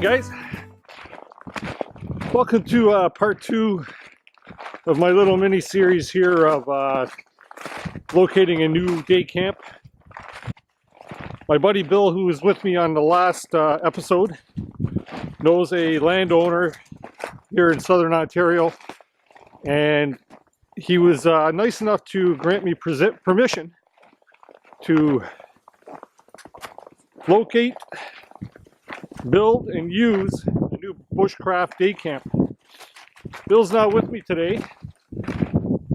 Guys, welcome to part 2 of my little mini series here of locating a new day camp. My buddy Bill, who was with me on the last episode, knows a landowner here in southern Ontario, and he was nice enough to grant me permission to locate, build, and use a new Bushcraft day camp. Bill's not with me today,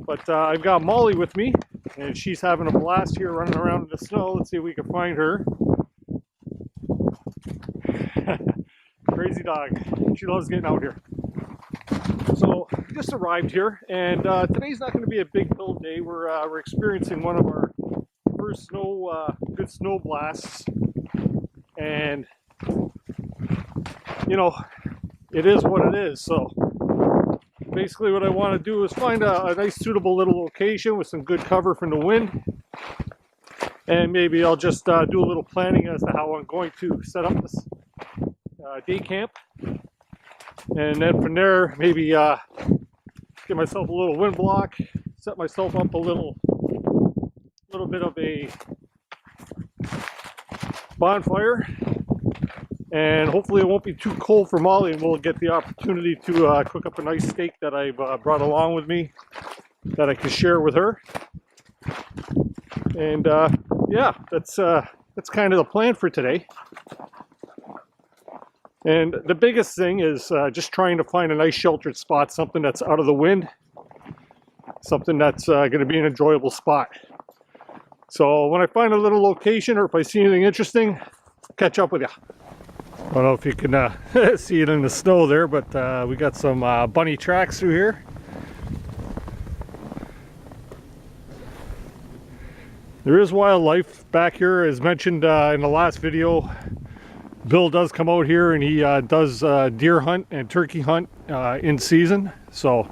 but I've got Molly with me, and she's having a blast here running around in the snow. Let's see if we can find her. Crazy dog. She loves getting out here. So we just arrived here, and today's not going to be a big build day. We're experiencing one of our first good snow blasts, and you know, it is what it is. So basically what I want to do is find a nice suitable little location with some good cover from the wind, and maybe I'll just do a little planning as to how I'm going to set up this day camp, and then from there maybe get myself a little wind block, set myself up a little bit of a bonfire, and hopefully it won't be too cold for Molly, and we'll get the opportunity to cook up a nice steak that I've brought along with me that I can share with her. And yeah, that's kind of the plan for today. And the biggest thing is just trying to find a nice sheltered spot, something that's out of the wind, something that's going to be an enjoyable spot. So when I find a little location, or if I see anything interesting, I'll catch up with you. I don't know if you can see it in the snow there, but we got some bunny tracks through here. There is wildlife back here, as mentioned in the last video. Bill does come out here, and he does deer hunt and turkey hunt in season. So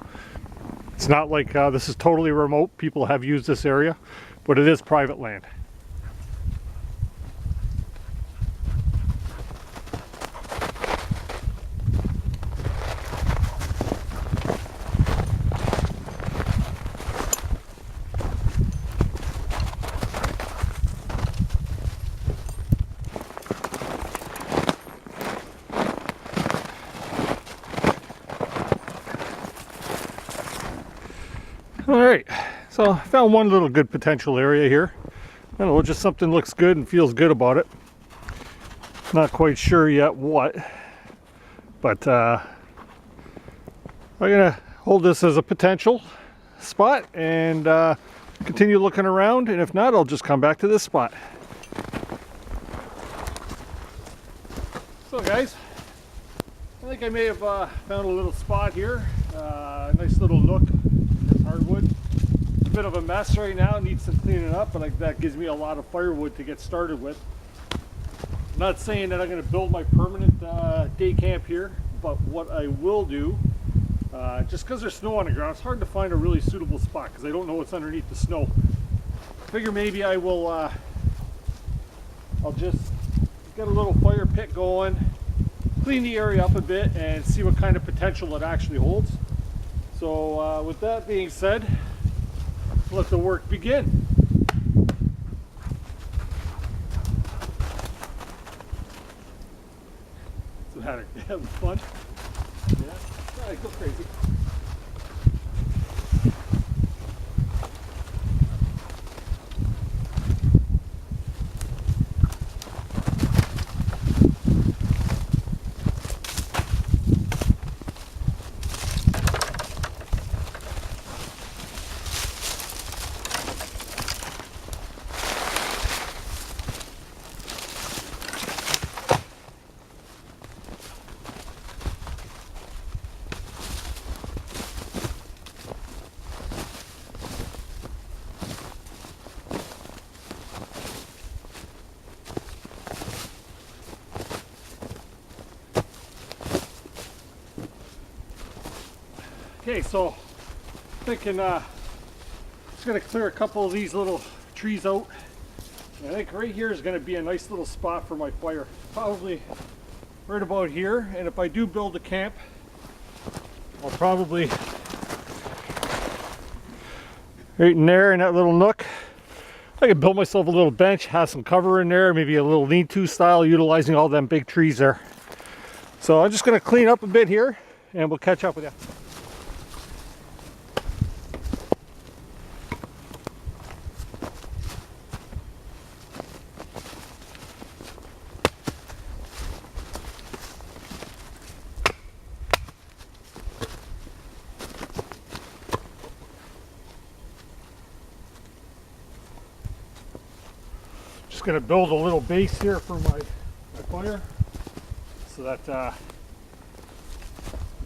it's not like this is totally remote. People have used this area, but it is private land. Alright, so I found one little good potential area here. I don't know, just something looks good and feels good about it. Not quite sure yet what, but I'm gonna hold this as a potential spot and continue looking around, and if not, I'll just come back to this spot. So guys, I think I may have found a little spot here, a nice little nook. Hardwood. It's a bit of a mess right now, needs some cleaning up, but that gives me a lot of firewood to get started with. I'm not saying that I'm going to build my permanent day camp here, but what I will do, just because there's snow on the ground, it's hard to find a really suitable spot because I don't know what's underneath the snow. I figure maybe I will, I'll just get a little fire pit going, clean the area up a bit, and see what kind of potential it actually holds. So with that being said, let the work begin. So having fun? Yeah, I go crazy. Okay, so thinking just gonna clear a couple of these little trees out. And I think right here is gonna be a nice little spot for my fire. Probably right about here, and if I do build a camp, I'll probably right in there in that little nook. I could build myself a little bench, have some cover in there, maybe a little lean-to style, utilizing all them big trees there. So I'm just going to clean up a bit here, and we'll catch up with you. Going to build a little base here for my fire, so that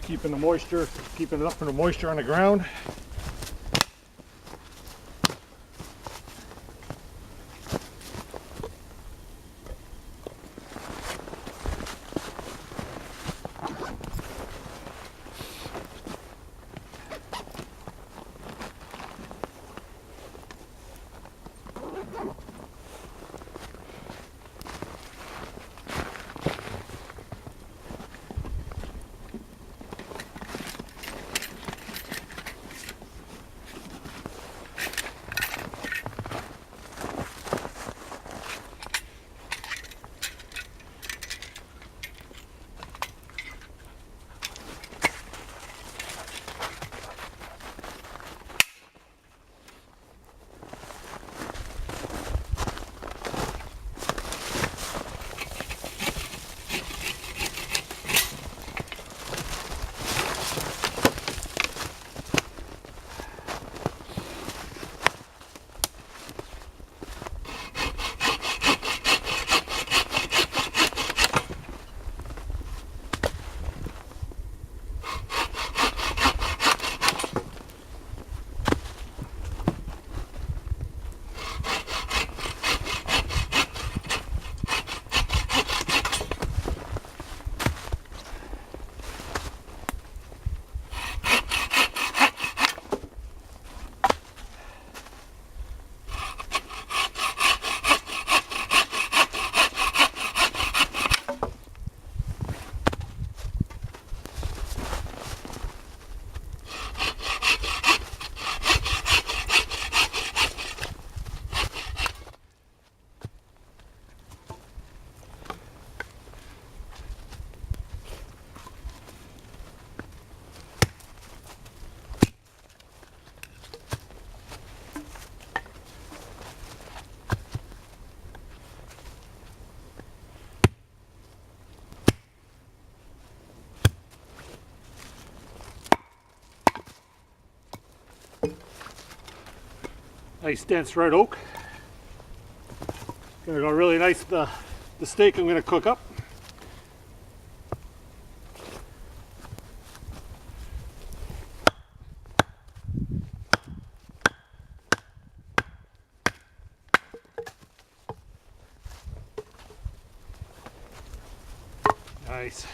keeping it up from the moisture on the ground. Nice dense red oak. Gonna go really nice the steak I'm gonna cook up. Nice.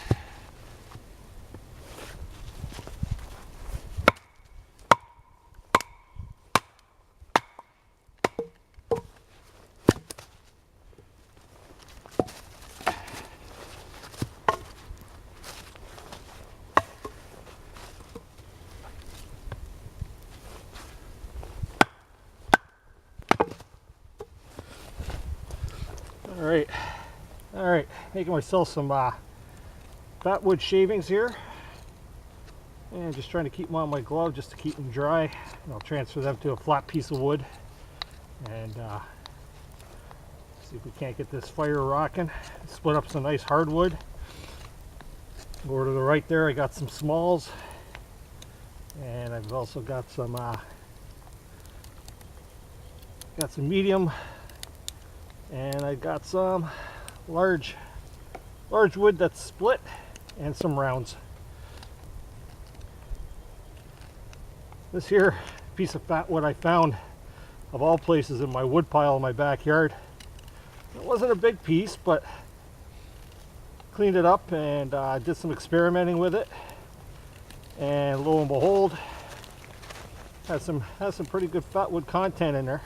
All right, making myself some fat wood shavings here, and just trying to keep them on my glove just to keep them dry. And I'll transfer them to a flat piece of wood and see if we can't get this fire rocking. Split up some nice hardwood. Over to the right there, I got some smalls, and I've also got some medium, and I got some large wood that's split, and some rounds. This here piece of fat wood I found, of all places, in my wood pile in my backyard. It wasn't a big piece, but cleaned it up and did some experimenting with it, and lo and behold, has some pretty good fat wood content in there.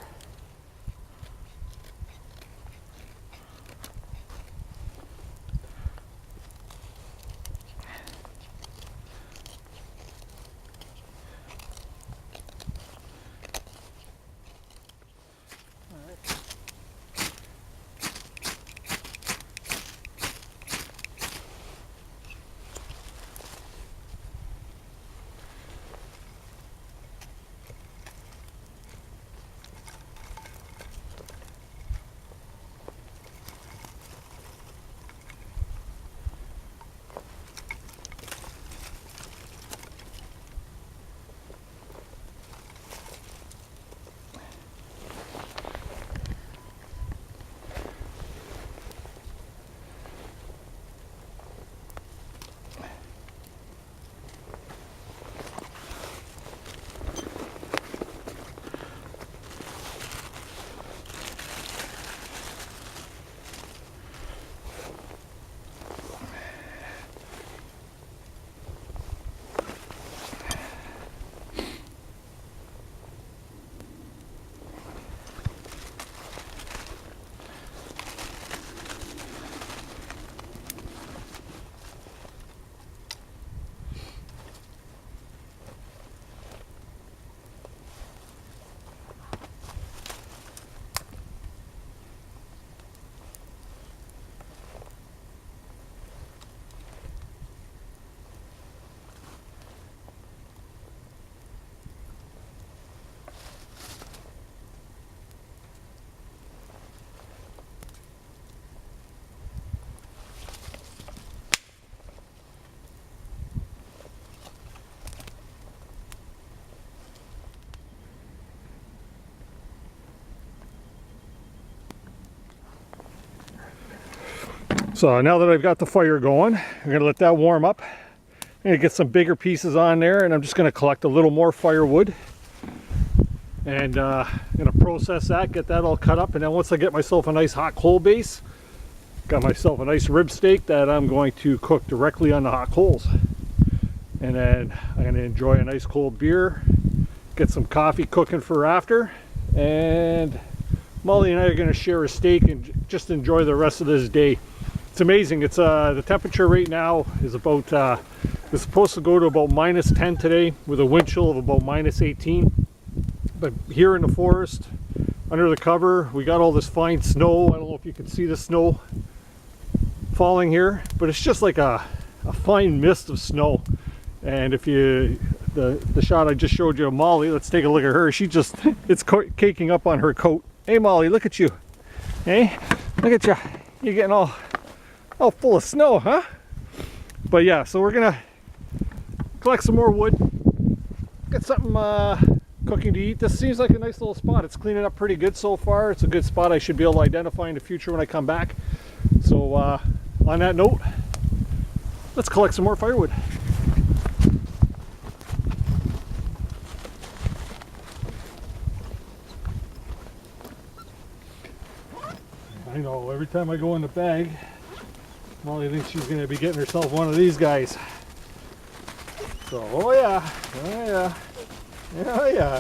So now that I've got the fire going, I'm gonna let that warm up. I'm gonna get some bigger pieces on there, and I'm just gonna collect a little more firewood. And I'm gonna process that, get that all cut up, and then once I get myself a nice hot coal base, got myself a nice rib steak that I'm going to cook directly on the hot coals. And then I'm gonna enjoy a nice cold beer, get some coffee cooking for after, and Molly and I are gonna share a steak and just enjoy the rest of this day. It's amazing. It's the temperature right now is about it's supposed to go to about -10 today with a wind chill of about -18. But here in the forest, under the cover, we got all this fine snow. I don't know if you can see the snow falling here, but it's just like a fine mist of snow. And if you, the shot I just showed you of Molly, let's take a look at her. She just, it's caking up on her coat. Hey Molly, look at you. Hey, look at you. You're getting all full of snow, huh? But yeah, so we're gonna collect some more wood, get something cooking to eat. This seems like a nice little spot. It's cleaning up pretty good so far. It's a good spot I should be able to identify in the future when I come back. So on that note, let's collect some more firewood. I know, every time I go in the bag, Molly thinks she's going to be getting herself one of these guys. So, oh yeah,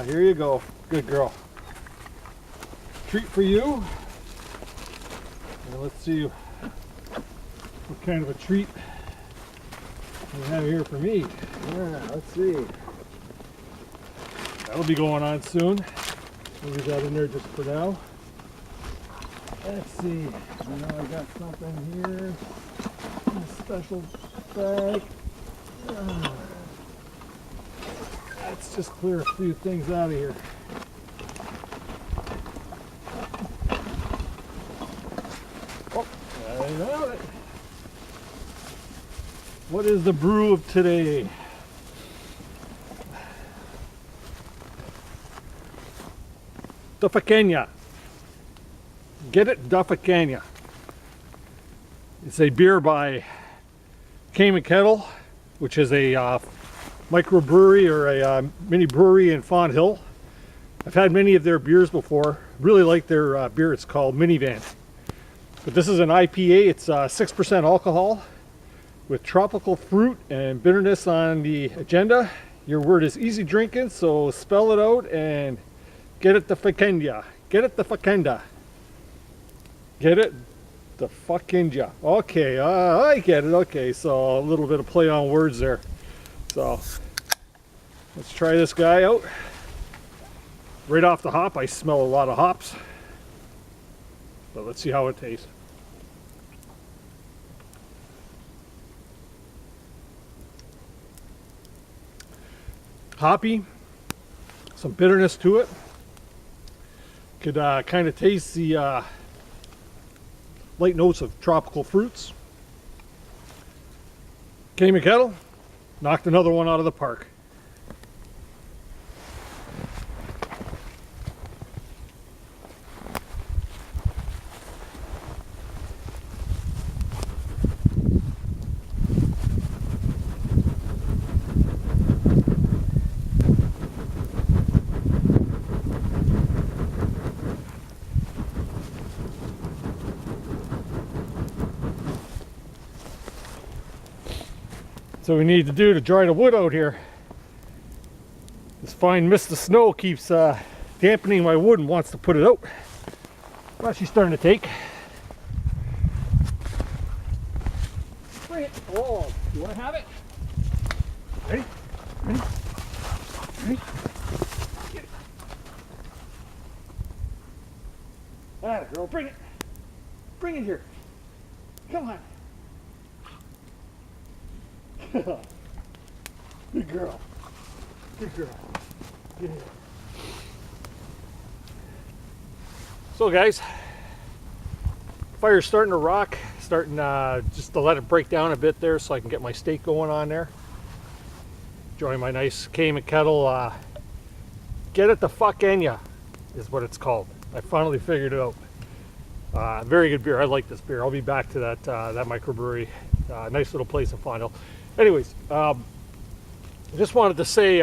here you go. Good girl. Treat for you. And let's see what kind of a treat we have here for me. Yeah, let's see. That'll be going on soon. We'll leave that in there just for now. Let's see. I know I got something here. A special bag. Let's just clear a few things out of here. Oh, I know it. What is the brew of today? Dufakenya. Get it? Dufakenya. It's a beer by Kame and Kettle, which is a microbrewery or a mini brewery in Fonthill. I've had many of their beers before. Really like their beer. It's called Minivan. But this is an IPA. It's 6% alcohol with tropical fruit and bitterness on the agenda. Your word is easy drinking, so spell it out and get it the Fakenda. Get it the Fakenda. Get it the Fakenda. Okay, I get it. Okay, so a little bit of play on words there. So let's try this guy out. Right off the hop, I smell a lot of hops. But let's see how it tastes. Hoppy, some bitterness to it. Could kind of taste the light notes of tropical fruits. Kame and Kettle knocked another one out of the park. So we need to do to dry the wood out here. This fine mist of snow keeps dampening my wood and wants to put it out. Well, she's starting to take. Bring it. Oh, you want to have it? Ready? Ready? Ready? Get it. Atta girl, bring it. Bring it here. Come on. Good girl. Good girl. Yeah. So guys, fire's starting to rock, starting just to let it break down a bit there so I can get my steak going on there. Enjoying my nice Kame and Kettle. Get it the fuck in ya is what it's called. I finally figured it out. Very good beer. I like this beer. I'll be back to that that microbrewery. Nice little place in Fonthill. Anyways, I just wanted to say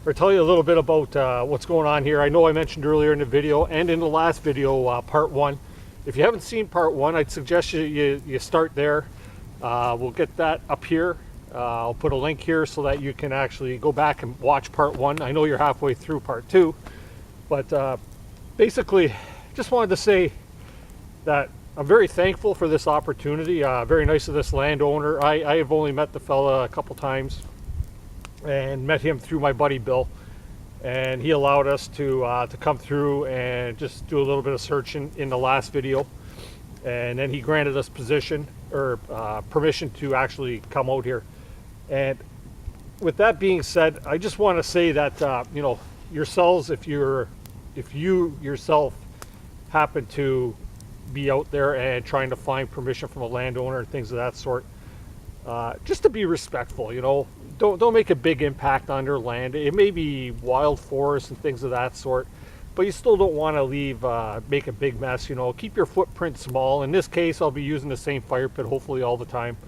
or tell you a little bit about what's going on here. I know I mentioned earlier in the video and in the last video, part 1. If you haven't seen part 1, I'd suggest you start there. We'll get that up here. I'll put a link here so that you can actually go back and watch part 1. I know you're halfway through part 2, but basically just wanted to say that I'm very thankful for this opportunity. Very nice of this landowner. I have only met the fella a couple times and met him through my buddy Bill, and he allowed us to come through and just do a little bit of searching in the last video, and then he granted us permission to actually come out here. And with that being said, I just want to say that you know, yourselves, if you yourself happen to be out there and trying to find permission from a landowner and things of that sort, just to be respectful. You know, don't make a big impact on their land. It may be wild forest and things of that sort, but you still don't want to make a big mess. You know, keep your footprint small. In this case, I'll be using the same fire pit hopefully all the time.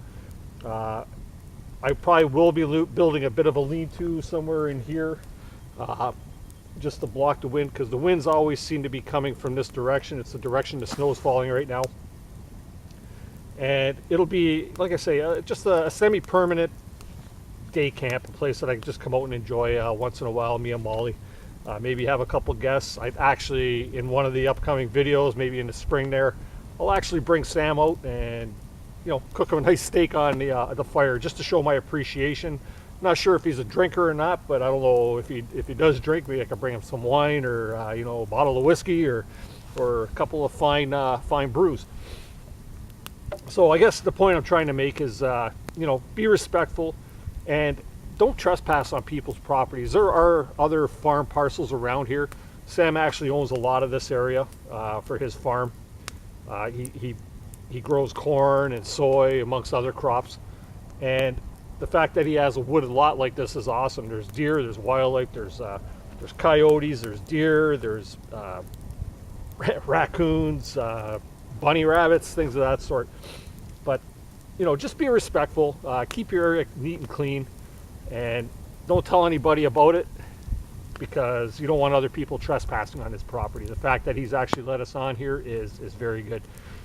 I probably will be building a bit of a lean-to somewhere in here, just to block the wind, because the winds always seem to be coming from this direction. It's the direction the snow is falling right now. And it'll be, like I say, just a semi-permanent day camp, a place that I can just come out and enjoy once in a while, me and Molly. Maybe have a couple guests. I'd actually, in one of the upcoming videos, maybe in the spring there, I'll actually bring Sam out and, you know, cook him a nice steak on the fire, just to show my appreciation. Not sure if he's a drinker or not, but I don't know if he does drink. Maybe I could bring him some wine, or you know, a bottle of whiskey, or a couple of fine brews. So I guess the point I'm trying to make is, you know, be respectful and don't trespass on people's properties. There are other farm parcels around here. Sam actually owns a lot of this area for his farm. He grows corn and soy amongst other crops, and the fact that he has a wooded lot like this is awesome. There's deer, there's wildlife, there's coyotes, there's deer, there's raccoons, bunny rabbits, things of that sort. But, you know, just be respectful, keep your area neat and clean, and don't tell anybody about it, because you don't want other people trespassing on his property. The fact that he's actually let us on here is very good.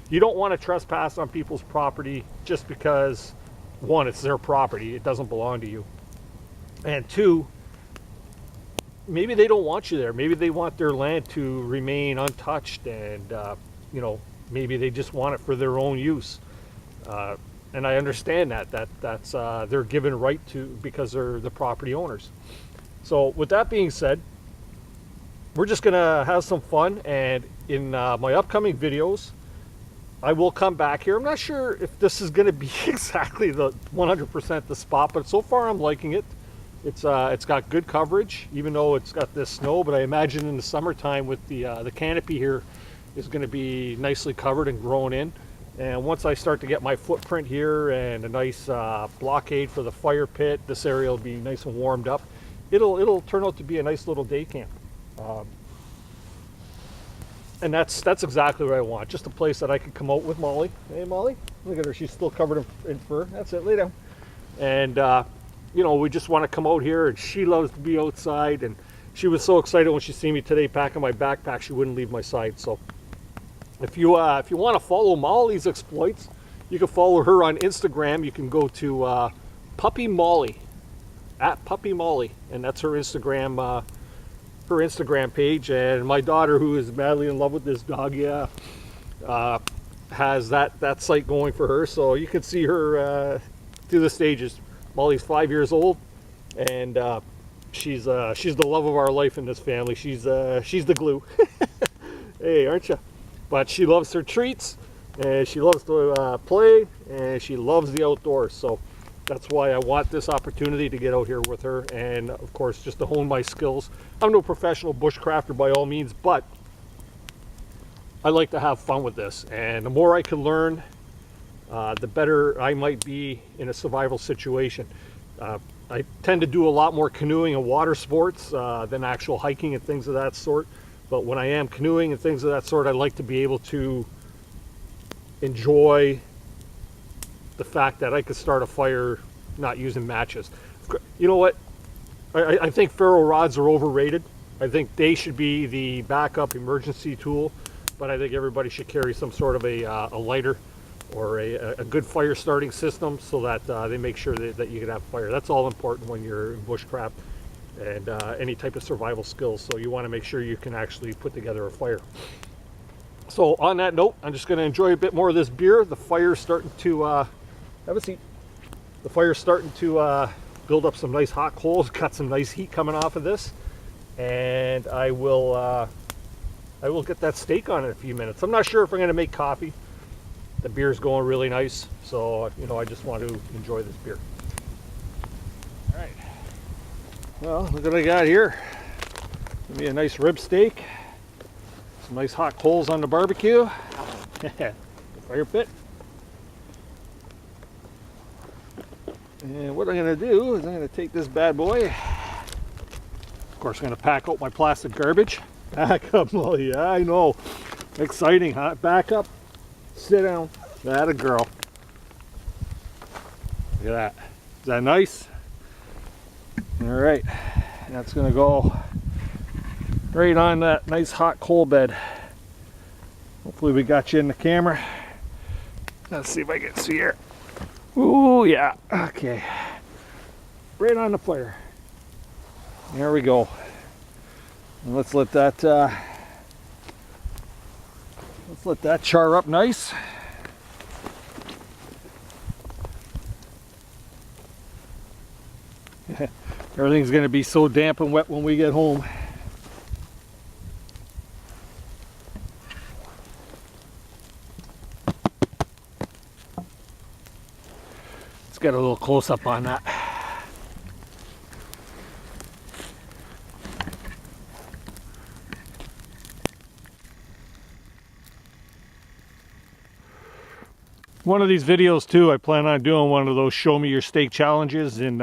You don't want to trespass on people's property just because, one, it's their property, it doesn't belong to you, and two, maybe they don't want you there. Maybe they want their land to remain untouched, and you know, maybe they just want it for their own use, and I understand that's their given right to, because they're the property owners. So with that being said, we're just gonna have some fun, and in my upcoming videos I will come back here. I'm not sure if this is going to be exactly the 100% the spot, but so far I'm liking it. It's got good coverage, even though it's got this snow, but I imagine in the summertime with the canopy here is going to be nicely covered and grown in. And once I start to get my footprint here and a nice blockade for the fire pit, this area will be nice and warmed up. It'll turn out to be a nice little day camp. And that's exactly what I want. Just a place that I could come out with Molly. Hey, Molly, look at her. She's still covered in fur. That's it. Lay down. And you know, we just want to come out here, and she loves to be outside. And she was so excited when she seen me today packing my backpack, she wouldn't leave my side. So if you want to follow Molly's exploits, you can follow her on Instagram. You can go to Puppy Molly, @Puppy and that's her Instagram. Her Instagram page. And my daughter, who is madly in love with this dog, has that site going for her, so you can see her through the stages. Molly's 5 years old, and she's the love of our life in this family. She's the glue. Hey, aren't you? But she loves her treats, and she loves to play, and she loves the outdoors. So that's why I want this opportunity to get out here with her, and of course just to hone my skills. I'm no professional bushcrafter by all means, but I like to have fun with this, and the more I can learn, the better I might be in a survival situation. I tend to do a lot more canoeing and water sports than actual hiking and things of that sort. but when I am canoeing and things of that sort, I like to be able to enjoy the fact that I could start a fire not using matches. You know what? I think ferro rods are overrated. I think they should be the backup emergency tool, but I think everybody should carry some sort of a lighter or a good fire starting system so that they make sure that you can have fire. That's all important when you're in bushcraft and any type of survival skills. So you want to make sure you can actually put together a fire. So on that note, I'm just going to enjoy a bit more of this beer. The fire's starting to have a seat. The fire's starting to build up some nice hot coals, got some nice heat coming off of this, and I will get that steak on in a few minutes. I'm not sure if I'm going to make coffee. The beer's going really nice, so you know, I just want to enjoy this beer. All right. Well, look what I got here. Give me a nice rib steak, some nice hot coals on the barbecue, fire pit. And what I'm going to do is I'm going to take this bad boy. Of course, I'm going to pack out my plastic garbage. Back up, Mollie. Yeah, I know. Exciting, huh? Back up. Sit down. That a girl. Look at that. Is that nice? All right. That's going to go right on that nice hot coal bed. Hopefully we got you in the camera. Let's see if I can see here. Ooh, yeah. Okay. Right on the fire. There we go. And let's let that char up nice. Everything's going to be so damp and wet when we get home. Let's get a little close up on that. One of these videos too, I plan on doing one of those show me your steak challenges and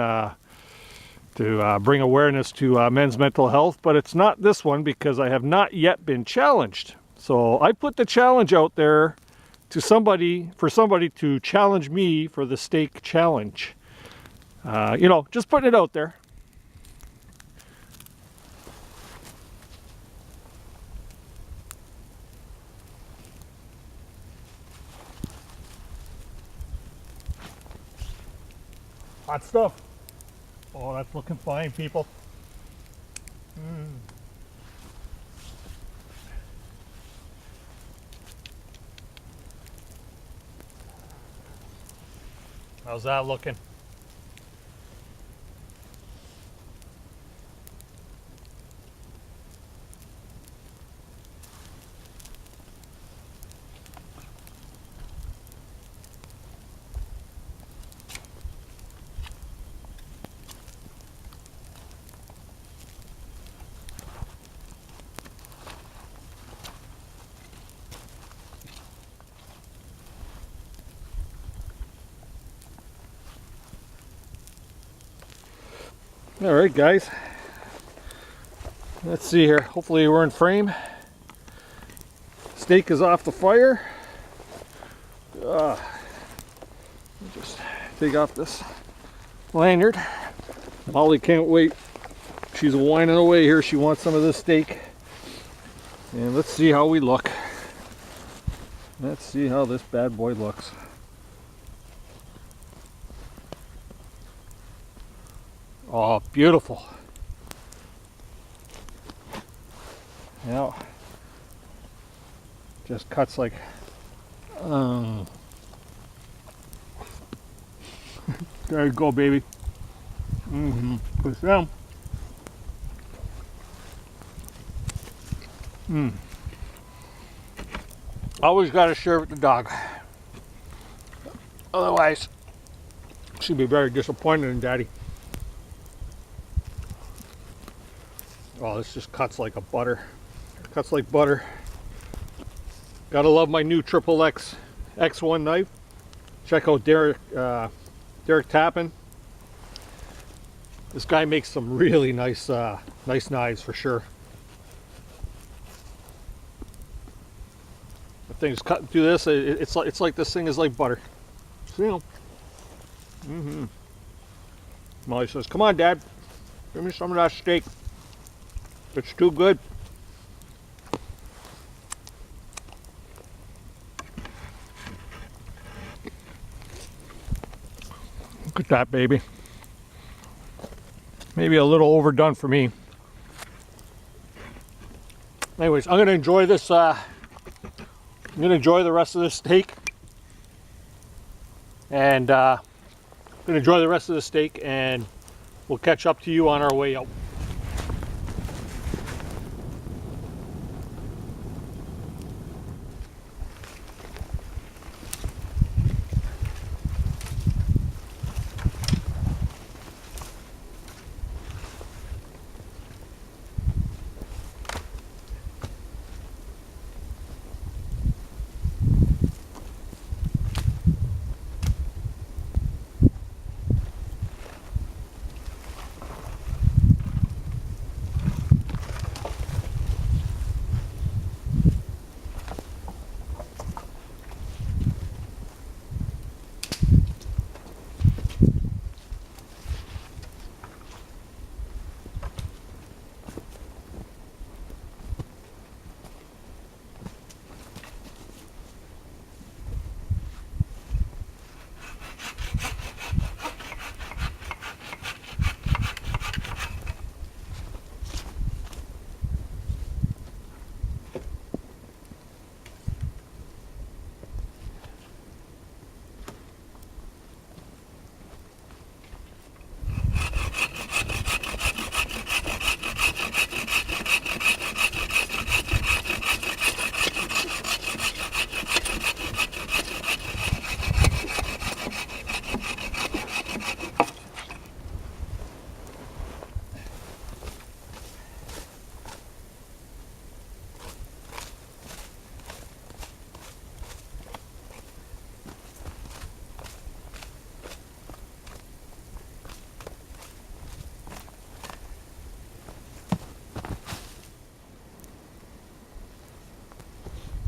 to bring awareness to men's mental health, but it's not this one because I have not yet been challenged. So I put the challenge out there to somebody to challenge me for the steak challenge. You know, just putting it out there. Hot stuff. Oh, that's looking fine, people. How's that looking? All right, guys. Let's see here. Hopefully we're in frame. Steak is off the fire. Just take off this lanyard. Mollie can't wait. She's whining away here. She wants some of this steak. And let's see how we look. Let's see how this bad boy looks. Oh, beautiful. Yeah. Just cuts like there you go, baby. Push down. Always got to share with the dog. Otherwise, she'd be very disappointed in Daddy. Oh, this just cuts like a butter. Cuts like butter. Gotta love my new XXX X1 knife. Check out Derek Tappan. This guy makes some really nice nice knives for sure. things cut through this. It's like this thing is like butter. See them? Mm-hmm. Molly says, "Come on, Dad, give me some of that steak. It's too good." Look at that, baby. Maybe a little overdone for me. Anyways, I'm gonna enjoy this. I'm gonna enjoy the rest of this steak, and I'm gonna enjoy the rest of the steak, and we'll catch up to you on our way out.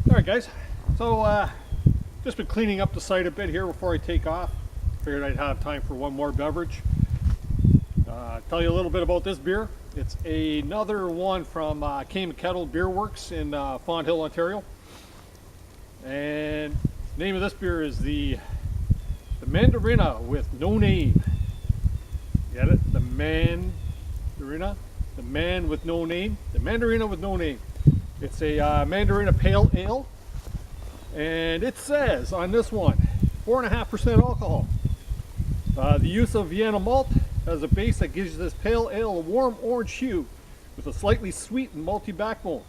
Alright guys, so just been cleaning up the site a bit here before I take off. Figured I'd have time for one more beverage. Tell you a little bit about this beer. It's another one from Kame Kettle Beer Works in Fonthill, Ontario. And the name of this beer is the Mandarina with no name. Get it? The Mandarina? The man with no name? The Mandarina with no name. It's a Mandarina Pale Ale, and it says on this one 4.5% alcohol. The use of Vienna malt as a base that gives this pale ale a warm orange hue with a slightly sweet and malty backbone.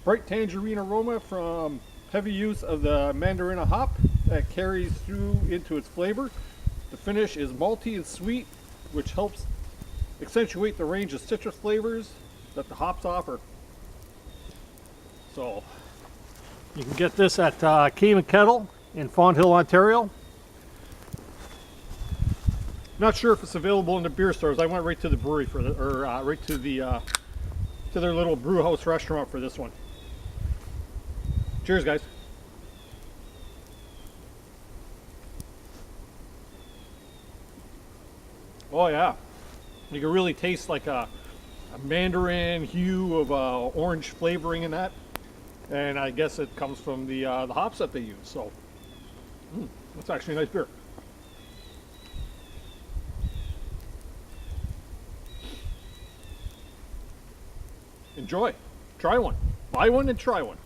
Bright tangerine aroma from heavy use of the Mandarina hop that carries through into its flavor. The finish is malty and sweet, which helps accentuate the range of citrus flavors that the hops offer. So you can get this at Kame Kettle in Fonthill, Ontario. Not sure if it's available in the beer stores. I went right to the brewery for the, or right to the to their little brew house restaurant for this one. Cheers, guys. Oh yeah, you can really taste like a mandarin hue of orange flavoring in that. And I guess it comes from the hops that they use. So that's actually a nice beer. Enjoy. Try one. Buy one and try one.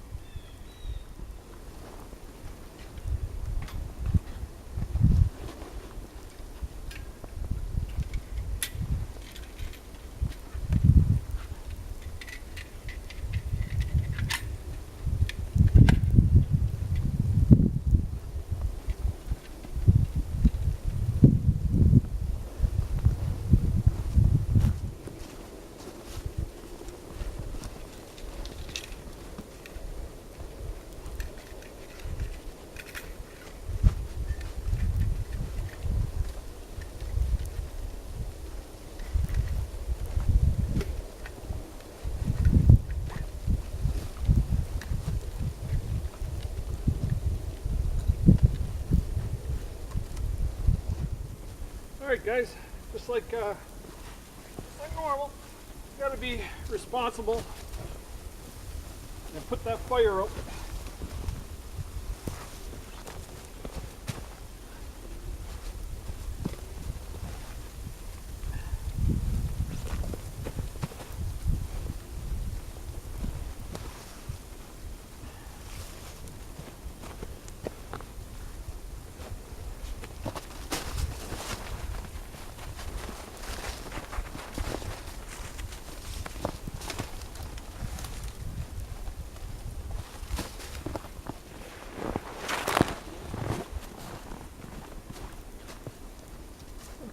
Alright guys, just like normal, you gotta be responsible and put that fire out.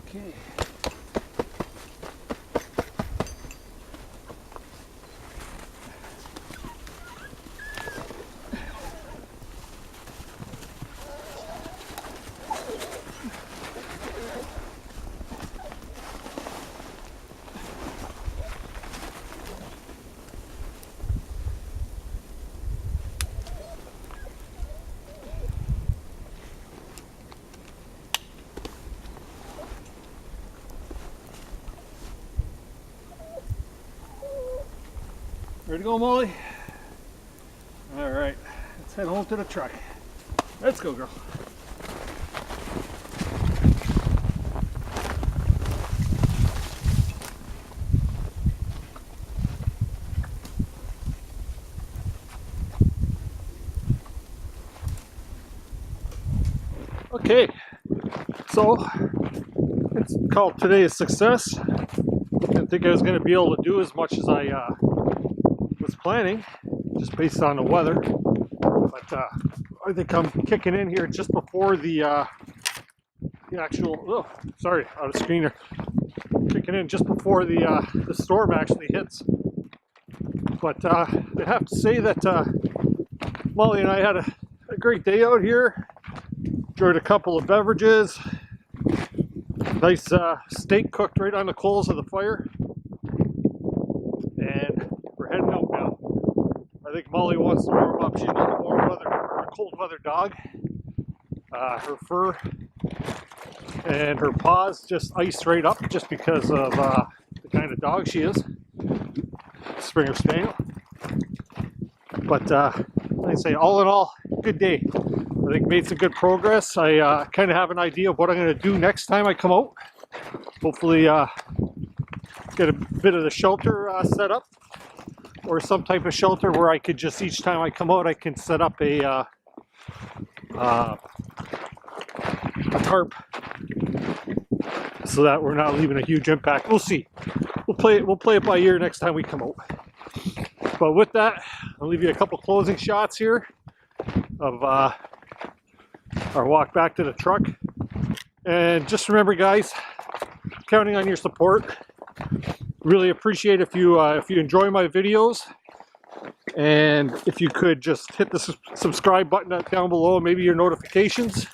Okay. Ready to go, Molly? All right, let's head home to the truck. Let's go, girl. Okay, so it's called today a success. I didn't think I was going to be able to do as much as I was planning, just based on the weather. But I think I'm kicking in here just before the actual. Oh, sorry, out of screen here. Kicking in just before the storm actually hits. But I have to say that Molly and I had a great day out here. Enjoyed a couple of beverages. Nice steak cooked right on the coals of the fire. And we're heading out now. I think Molly wants to warm up. She's not a warm weather or a cold weather dog. Her fur and her paws just iced right up just because of the kind of dog she is. Springer Spaniel. But like I say, all in all, good day. I think made some good progress. I kind of have an idea of what I'm going to do next time I come out. Hopefully get a bit of the shelter set up, or some type of shelter where I could just, each time I come out, I can set up a tarp so that we're not leaving a huge impact. We'll see. We'll play it by ear next time we come out. But with that, I'll leave you a couple closing shots here of our walk back to the truck. And just remember, guys, counting on your support. Really appreciate if you enjoy my videos, and if you could just hit the subscribe button down below, maybe your notifications,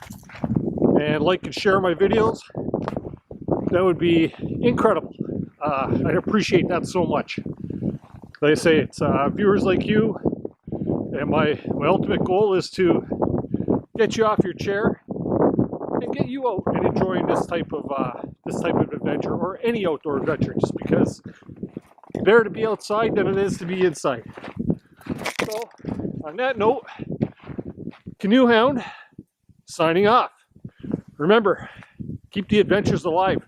and like and share my videos. That would be incredible. I'd appreciate that so much. Like I say, it's viewers like you, and my ultimate goal is to get you off your chair and get you out and enjoying this type of adventure, or any outdoor adventure, just because it's better to be outside than it is to be inside. So on that note, Canoehound signing off. Remember, keep the adventures alive.